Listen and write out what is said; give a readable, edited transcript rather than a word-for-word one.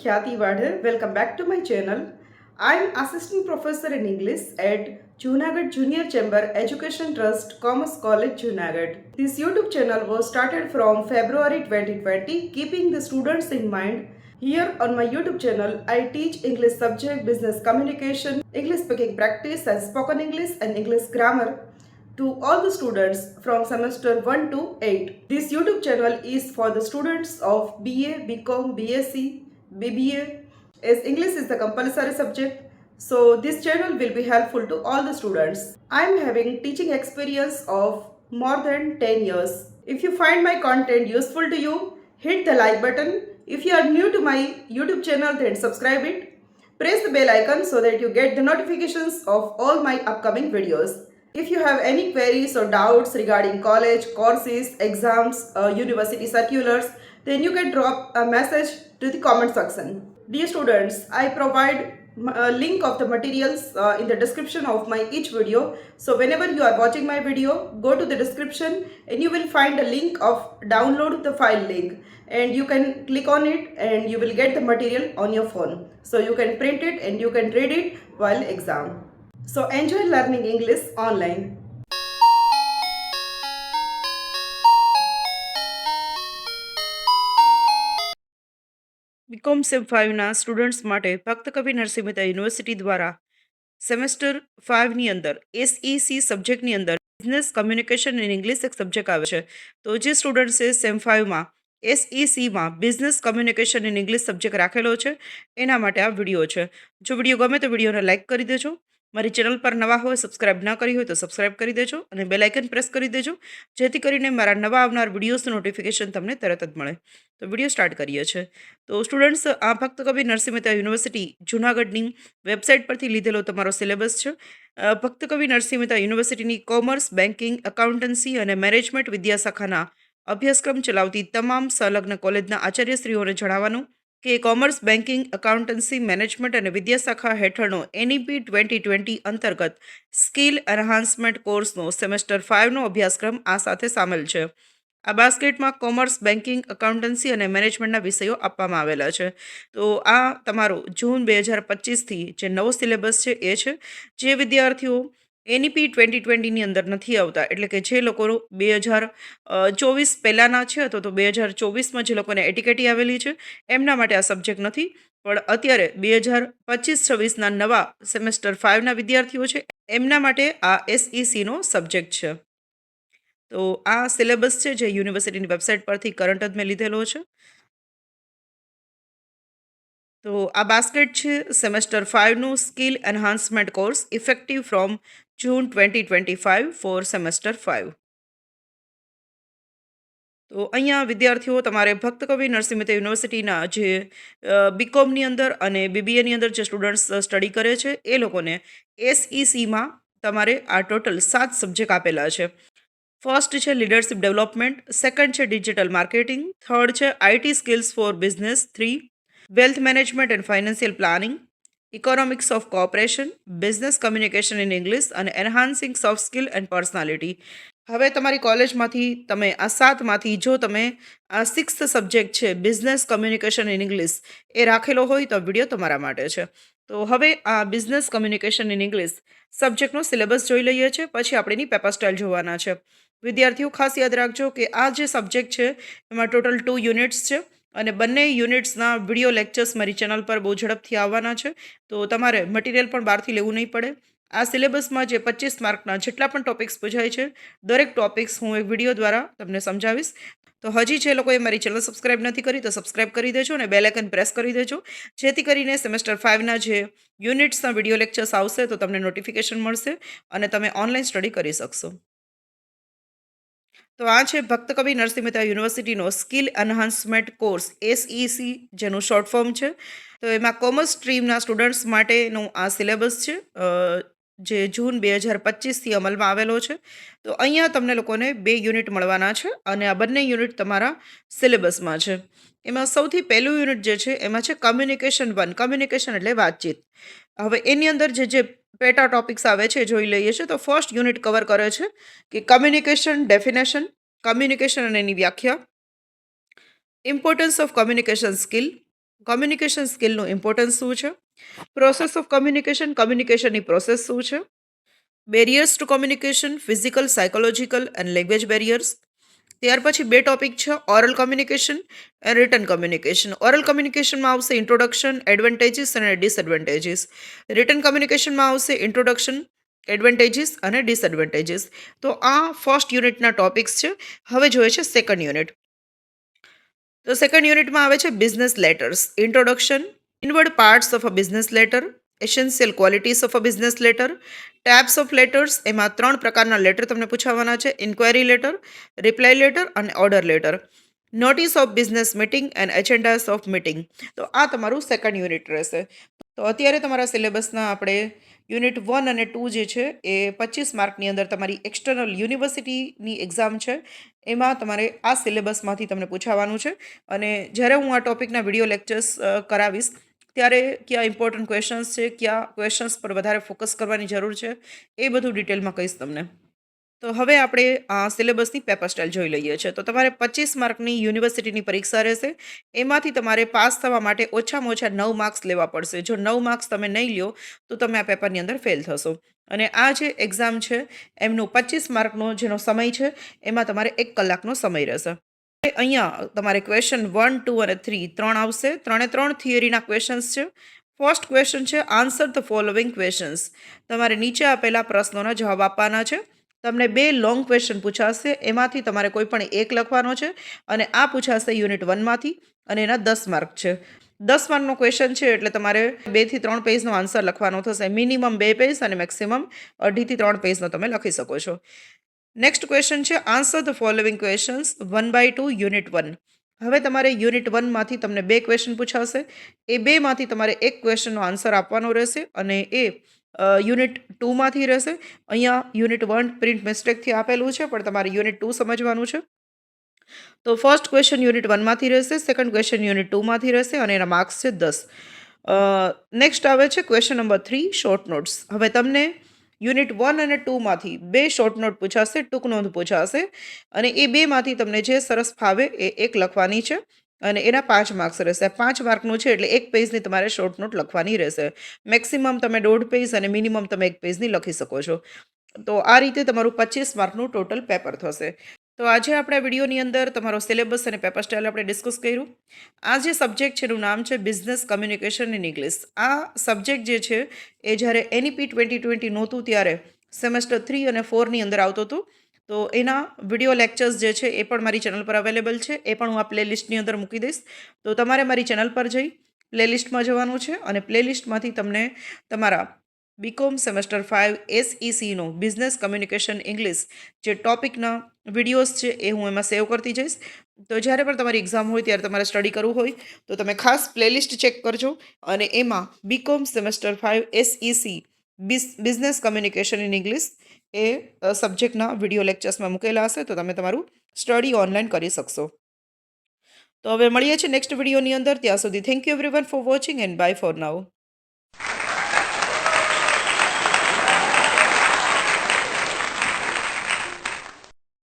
Khyati Vadhe. Welcome back to my channel. I am Assistant Professor in English at Junagadh Junior Chamber Education Trust, Commerce College, Junagadh. This YouTube channel was started from February 2020, keeping the students in mind. Here on my YouTube channel, I teach English subject, business communication, English speaking practice and spoken English and English grammar to all the students from semester 1 to 8. This YouTube channel is for the students of BA, BCom, BSc, BBA as English is the compulsory subject. So this channel will be helpful to all the students. I am having teaching experience of more than 10 years. If you find my content useful to you, hit the like button. If you are new to my YouTube channel, then subscribe it. Press the bell icon so that you get the notifications of all my upcoming videos. If you have any queries or doubts regarding college, courses, exams, university circulars, then you can drop a message to the comment section. Dear students, I provide a link of the materials in the description of my each video. So whenever you are watching my video, go to the description and you will find a link of download the file link, and you can click on it and you will get the material on your phone. So you can print it and you can read it while exam. So enjoy learning English online. BCom sem 5ના students માટે Bhakta Kavi Narsinh Mehta university દ્વારા semester 5ની અંદર SEC સબ્જેક્ટની અંદર business communication in English એક subject આવે છે. તો જે સ્ટુડન્ટ્સે સેમ 5માં SECમાં business communication in English subject રાખેલો છે એના માટે આ વિડીયો છે. જો વિડીયો ગમે તો વિડીયોને લાઇક કરી દેજો. મારી ચેનલ પર નવા હોય, સબસ્ક્રાઇબ ના કરી હોય તો સબસ્ક્રાઇબ કરી દેજો અને બેલ આઇકન પ્રેસ કરી દેજો, જેથી કરીને મારા નવા આવનાર વિડીયોઝનું નોટિફિકેશન તમને તરત જ મળે. તો વિડીયો સ્ટાર્ટ કરીએ છીએ. તો સ્ટુડન્ટ્સ, આ ભક્ત કવિ નરસિંહ મહેતા યુનિવર્સિટી જૂનાગઢની વેબસાઇટ પરથી લીધેલો તમારો સિલેબસ છે. ભક્ત કવિ નરસિંહ મહેતા યુનિવર્સિટીની કોમર્સ, બેન્કિંગ, એકાઉન્ટન્સી અને મેનેજમેન્ટ વિદ્યાશાખાના અભ્યાસક્રમ ચલાવતી તમામ સંલગ્ન કોલેજના આચાર્યશ્રીઓને જણાવવાનું કે કોમર્સ, બેન્કિંગ, એકાઉન્ટન્સી, મેનેજમેન્ટ અને વિદ્યાશાખા હેઠળનો NEP 2020 અંતર્ગત સ્કિલ એન્હાન્સમેન્ટ કોર્સનો સેમેસ્ટર 5નો અભ્યાસક્રમ આ સાથે સામેલ છે. આ બાસ્કેટમાં કોમર્સ, બેન્કિંગ, એકાઉન્ટન્સી અને મેનેજમેન્ટના વિષયો આપવામાં આવેલા છે. તો આ તમારો જૂન 2025થી જે નવો સિલેબસ છે એ છે. જે વિદ્યાર્થીઓ NEP 2020ની અંદર નથી આવતા, એટલે કે જે લોકો 2024 પહેલાંના છે અથવા તો 2024માં જે લોકોને એટીકેટી આવેલી છે એમના માટે આ સબ્જેક્ટ નથી, પણ અત્યારે 2025-26ના નવા સેમેસ્ટર 5ના વિદ્યાર્થીઓ છે એમના માટે આ SECનો સબ્જેક્ટ છે. તો આ સિલેબસ છે જે યુનિવર્સિટીની વેબસાઇટ પરથી કરંટ જ મેં લીધેલો છે. તો આ બાસ્કેટ છે સેમેસ્ટર 5નું skill enhancement course effective from June 2025 for semester 5. તો અહીંયા વિદ્યાર્થીઓ તમારે ભક્ત કવિ નરસિંહ મહેતા યુનિવર્સિટીના જે બીકોમની અંદર અને BBAની અંદર જે સ્ટુડન્ટ્સ સ્ટડી કરે છે એ લોકોને SECમાં તમારે આ ટોટલ 7 સબ્જેક્ટ આપેલા છે. ફર્સ્ટ છે લીડરશિપ ડેવલપમેન્ટ, સેકન્ડ છે ડિજિટલ માર્કેટિંગ, થર્ડ છે IT skills four business 3, wealth management and financial planning, economics of cooperation, business communication in English અને enhancing soft skill and personality. હવે તમારી કોલેજમાંથી તમે આ 7માંથી જો તમે આ 6th સબ્જેક્ટ છે બિઝનેસ કમ્યુનિકેશન ઇન ઇંગ્લિશ એ રાખેલો હોય તો વિડીયો તમારા માટે છે. તો હવે આ બિઝનેસ કમ્યુનિકેશન ઇન ઇંગ્લિશ સબ્જેક્ટનો સિલેબસ જોઈ લઈએ છીએ, પછી આપણે એની પેપર સ્ટાઇલ જોવાના છે. વિદ્યાર્થીઓ ખાસ યાદ રાખજો કે આ જે સબ્જેક્ટ છે એમાં ટોટલ 2 યુનિટ્સ છે અને બંને યુનિટ્સના વિડીયો લેક્ચર્સ મારી ચેનલ પર બહુ ઝડપથી આવવાના છે. તો તમારે મટીરિયલ પણ બહારથી લેવું નહીં પડે. આ સિલેબસમાં જે 25 માર્કના જેટલા પણ ટોપિક્સ પૂછાય છે દરેક ટોપિક્સ હું એક વિડીયો દ્વારા તમને સમજાવીશ. તો હજી જે લોકોએ મારી ચેનલ સબસ્ક્રાઇબ નથી કરી તો સબસ્ક્રાઇબ કરી દેજો અને બેલ આઇકન પ્રેસ કરી દેજો, જેથી કરીને સેમેસ્ટર 5ના જે યુનિટ્સના વિડીયો લેક્ચર્સ આવશે તો તમને નોટિફિકેશન મળશે અને તમે ઓનલાઈન સ્ટડી કરી શકશો. તો આ છે ભક્ત કવિ નરસિંહ મહેતા યુનિવર્સિટીનો સ્કિલ એન્હાન્સમેન્ટ કોર્સ SEC, જેનું શોર્ટ ફોર્મ છે. તો એમાં કોમર્સ સ્ટ્રીમના સ્ટુડન્ટ્સ માટેનું આ સિલેબસ છે જે જૂન 2025થી અમલમાં આવેલો છે. તો અહીંયા તમને લોકોને 2 યુનિટ મળવાના છે અને આ બંને યુનિટ તમારા સિલેબસમાં છે. એમાં સૌથી પહેલું યુનિટ જે છે એમાં છે કમ્યુનિકેશન 1. કમ્યુનિકેશન એટલે વાતચીત. હવે એની અંદર જે પેટા ટોપિક્સ આવે છે જોઈ લઈએ છીએ. તો ફર્સ્ટ યુનિટ કવર કરે છે કે કમ્યુનિકેશન ડેફિનેશન, કમ્યુનિકેશન અને એની વ્યાખ્યા, ઇમ્પોર્ટન્સ ઓફ કમ્યુનિકેશન સ્કિલ, કમ્યુનિકેશન સ્કિલનું ઇમ્પોર્ટન્સ શું છે, પ્રોસેસ ઓફ કમ્યુનિકેશનની પ્રોસેસ શું છે, barriers to communication, physical, psychological and language barriers. ત્યાર પછી બે ટોપિક છે, ઓરલ કમ્યુનિકેશન અને રિટન કમ્યુનિકેશન. ઓરલ કમ્યુનિકેશનમાં આવશે ઇન્ટ્રોડક્શન, એડવાન્ટેજીસ અને ડિસએડવાન્ટેજીસ. રિટન કમ્યુનિકેશનમાં આવશે ઇન્ટ્રોડક્શન, એડવાન્ટેજીસ અને ડિસએડવાન્ટેજીસ. તો આ ફર્સ્ટ યુનિટના ટોપિક્સ છે. હવે જોઈએ છે સેકન્ડ યુનિટ. તો સેકન્ડ યુનિટમાં આવે છે business letters, introduction, inward parts of a business letter, essential qualities of a business letter, types of letters. એમાં 3 પ્રકારના લેટર તમને પૂછાવાના છે, ઇન્ક્વાયરી લેટર, રિપ્લાય લેટર અને order letter. Notice of business meeting and agendas of meeting. તો આ તમારું second unit રહેશે. તો અત્યારે તમારા સિલેબસના આપણે યુનિટ 1 અને 2 જે છે એ 25 માર્કની અંદર તમારી એક્સટર્નલ યુનિવર્સિટીની એક્ઝામ છે, એમાં તમારે આ સિલેબસમાંથી તમને પૂછાવાનું છે. અને જ્યારે હું આ ટોપિકના વિડીયો લેક્ચર્સ કરાવીશ ત્યારે કયા ઇમ્પોર્ટન્ટ ક્વેશ્ચન્સ છે, કયા ક્વેશ્ચન્સ પર વધારે ફોકસ કરવાની જરૂર છે, એ બધું ડિટેલમાં કહીશ તમને. તો હવે આપણે આ સિલેબસની પેપર સ્ટાઇલ જોઈ લઈએ છીએ. તો તમારે 25 માર્કની યુનિવર્સિટીની પરીક્ષા રહેશે. એમાંથી તમારે પાસ થવા માટે ઓછામાં ઓછા 9 માર્ક્સ લેવા પડશે. જો 9 માર્ક્સ તમે નહીં લ્યો તો તમે આ પેપરની અંદર ફેલ થશો. અને આ જે એક્ઝામ છે એમનો 25 માર્કનો જેનો સમય છે એમાં તમારે 1 કલાકનો સમય રહેશે. અહીંયા તમારે ક્વેશ્ચન 1, 2 અને 3 3 આવશે. 3 થિયરીના ક્વેશ્ચન્સ છે. ફર્સ્ટ ક્વેશ્ચન છે આન્સર ધ ફોલોવિંગ ક્વેશ્ચન્સ. તમારે નીચે આપેલા પ્રશ્નોના જવાબ આપવાના છે. તમને 2 લોંગ ક્વેશ્ચન પૂછાશે, એમાંથી તમારે કોઈ પણ એક લખવાનો છે અને આ પૂછાશે યુનિટ 1માંથી અને એના 10 માર્ક છે. 10 માર્કનો ક્વેશ્ચન છે એટલે તમારે 2 થી 3 પેજનો આન્સર લખવાનો થશે. મિનિમમ 2 પેજ અને મેક્સિમમ 2.5 થી 3 પેજનો તમે લખી શકો છો. નેક્સ્ટ ક્વેશ્ચન છે answer the following questions 1/2 unit 1. હવે તમારે યુનિટ 1માંથી તમને 2 ક્વેશ્ચન પૂછાશે. એ 2માંથી તમારે એક ક્વેશ્ચનનો આન્સર આપવાનો રહેશે અને એ યુનિટ 2માંથી રહેશે. અહીંયા યુનિટ 1 પ્રિન્ટ મિસ્ટેકથી આપેલું છે પણ તમારે યુનિટ 2 સમજવાનું છે. તો ફર્સ્ટ ક્વેશ્ચન યુનિટ 1માંથી રહેશે, સેકન્ડ ક્વેશ્ચન યુનિટ 2માંથી રહેશે અને એના માર્ક્સ છે 10. નેક્સ્ટ આવે છે ક્વેશ્ચન નંબર 3 શોર્ટ નોટ્સ. હવે તમને યુનિટ 1 અને 2માંથી 2 શોર્ટ નોટ પૂછાશે, ટૂંક નોંધ પૂછાશે અને એ 2માંથી તમને જે સરસ ફાવે એ એક લખવાની છે અને એના 5 માર્ક્સ રહેશે. 5 માર્કનું છે એટલે એક પેજની તમારે શોર્ટ નોટ લખવાની રહેશે. મેક્સિમમ તમે 1.5 પેજ અને મિનિમમ તમે 1 પેજની લખી શકો છો. તો આ રીતે તમારું 25 માર્કનું ટોટલ પેપર થશે. તો આજે આપણે વિડીયોની અંદર તમારો સિલેબસ અને પેપર સ્ટાઇલ આપણે ડિસ્કસ કર્યું. આ જે સબ્જેક્ટ છે એનું નામ છે બિઝનેસ કમ્યુનિકેશન ઇન ઇંગ્લિશ. આ સબ્જેક્ટ જે છે એ જ્યારે NEP 2020 નહોતું ત્યારે સેમેસ્ટર 3 અને 4ની અંદર આવતું હતું. તો એના વિડીયો લેક્ચર્સ જે છે એ પણ મારી ચેનલ પર અવેલેબલ છે. એ પણ હું આ પ્લેલિસ્ટની અંદર મૂકી દઈશ. તો તમારે મારી ચેનલ પર જઈ પ્લેલિસ્ટમાં જવાનું છે અને પ્લેલિસ્ટમાંથી તમને તમારા BCom સેમેસ્ટર 5 SECનો બિઝનેસ કમ્યુનિકેશન ઇંગ્લિશ જે ટોપિકના વિડીયોઝ છે એ હું એમાં સેવ કરતી જઈશ. તો જ્યારે પણ તમારી એક્ઝામ હોય ત્યારે તમારે સ્ટડી કરવું હોય તો તમે ખાસ પ્લેલિસ્ટ ચેક કરજો અને એમાં BCom semester 5 SEC business communication in English એ સબ્જેક્ટના વિડીયો લેક્ચર્સમાં મૂકેલા હશે તો તમે તમારું સ્ટડી ઓનલાઈન કરી શકશો. તો હવે મળીએ છીએ નેક્સ્ટ વિડીયોની અંદર. ત્યાં સુધી thank you everyone for watching and bye for now.